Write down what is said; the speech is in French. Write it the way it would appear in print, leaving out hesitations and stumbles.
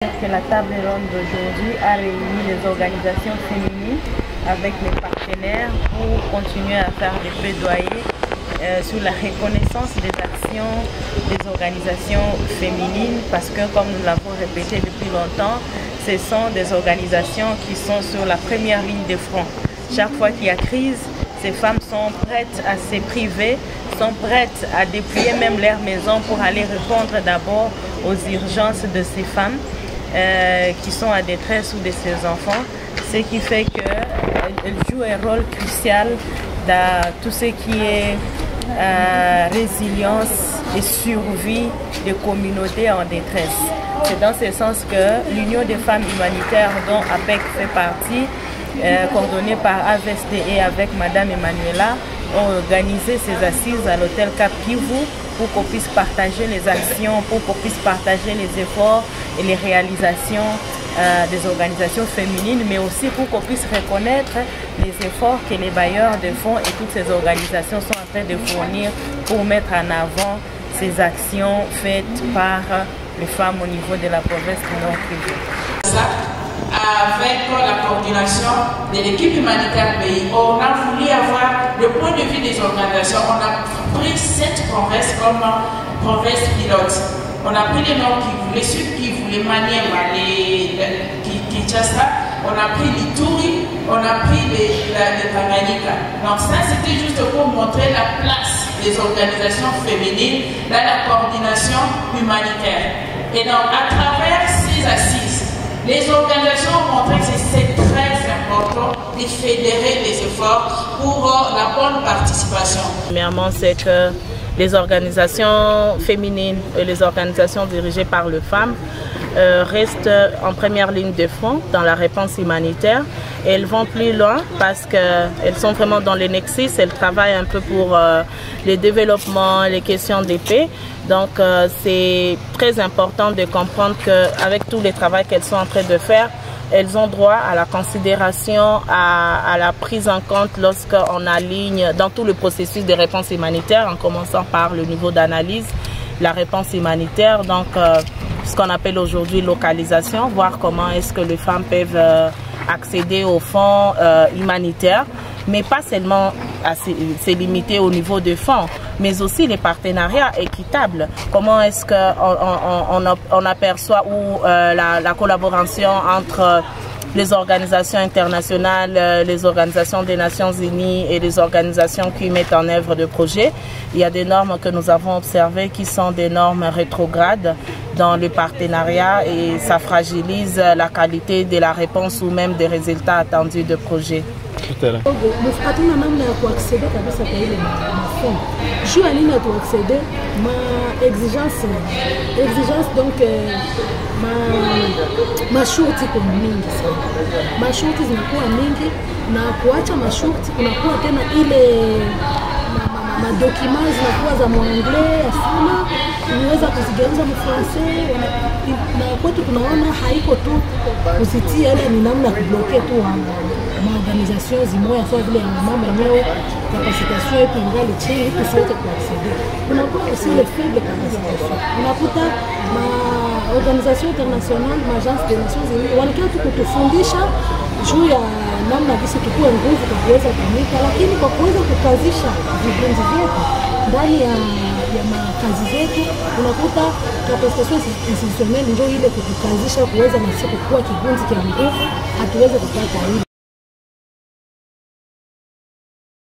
Que la table ronde d'aujourd'hui a réuni les organisations féminines avec les partenaires pour continuer à faire des plaidoyers sur la reconnaissance des actions des organisations féminines, parce que, comme nous l'avons répété depuis longtemps, ce sont des organisations qui sont sur la première ligne de front. Chaque fois qu'il y a crise, ces femmes sont prêtes à se priver, sont prêtes à déployer même leur maison pour aller répondre d'abord aux urgences de ces femmes qui sont à détresse ou de ses enfants, ce qui fait qu'elle joue un rôle crucial dans tout ce qui est résilience et survie des communautés en détresse. C'est dans ce sens que l'Union des femmes humanitaires, dont APEC fait partie, coordonnée par AVSD avec Madame Emmanuela, ont organisé ces assises à l'hôtel Cap Kivu pour qu'on puisse partager les actions, pour qu'on puisse partager les efforts et les réalisations des organisations féminines, mais aussi pour qu'on puisse reconnaître les efforts que les bailleurs de fonds et toutes ces organisations sont en train de fournir pour mettre en avant ces actions faites par les femmes au niveau de la province du Nord Kivu. Avec la coordination de l'équipe humanitaire pays, on a voulu avoir le point de vue des organisations. On a pris cette province comme province pilote. On a pris les Nord Kivu, les Sud Kivu, les Maniema, les Kinshasa, on a pris l'Ituri, on a pris les Tanganyika. Donc ça, c'était juste pour montrer la place des organisations féminines dans la coordination humanitaire. Et donc, à travers ces assises, les organisations ont montré que c'est très important de fédérer les efforts pour la bonne participation. Premièrement, c'est que les organisations féminines et les organisations dirigées par les femmes restent en première ligne de front dans la réponse humanitaire. Et elles vont plus loin parce qu'elles sont vraiment dans le nexus, elles travaillent un peu pour le développement, les questions de paix. Donc c'est très important de comprendre qu'avec tout le travail qu'elles sont en train de faire, elles ont droit à la considération, à la prise en compte lorsqu'on aligne dans tout le processus de réponse humanitaire, en commençant par le niveau d'analyse, la réponse humanitaire, donc ce qu'on appelle aujourd'hui localisation, voir comment est-ce que les femmes peuvent accéder aux fonds humanitaires, mais pas seulement c'est limité au niveau des fonds, mais aussi les partenariats équitables. Comment est-ce qu'on aperçoit la collaboration entre les organisations internationales, les organisations des Nations Unies et les organisations qui mettent en œuvre des projets. Il y a des normes que nous avons observées qui sont des normes rétrogrades dans le partenariat et ça fragilise la qualité de la réponse ou même des résultats attendus de projets. Hatuna namna ya kuaccede kabisa kwa ile mafondo. Juu ya nini tuaccede ma exigence donc masharti kwa mingi sana. Masharti zinakuwa mingi na kuacha masharti kunakuwa tena ile madocuments zinakuwa za mwanglais sana, unaweza kuzigeuza mfrancais na kwetu tunaona haiko tu kusitia ile ni namna kubloquer tu maorganisation zimoya sawa vile ya mama yenyewe capacitation yetu ingali chini tusiweze kuacceder. Unakuwa aussi le fait de capacitation. Unakuta organisation internationale, agence des Nations Unies wanakia tu kutufundisha juu ya namna gisi tukue nguvu kwa kuweza kutumika, lakini kwa kuweza kukazisha vibunzi vyetu ndani ya makazi zetu, unakuta capacitation institutionnelle ndio ile kutukazisha kuweza na sisi kuwa kibunzi cha nguvu, hatuweze kupata hili.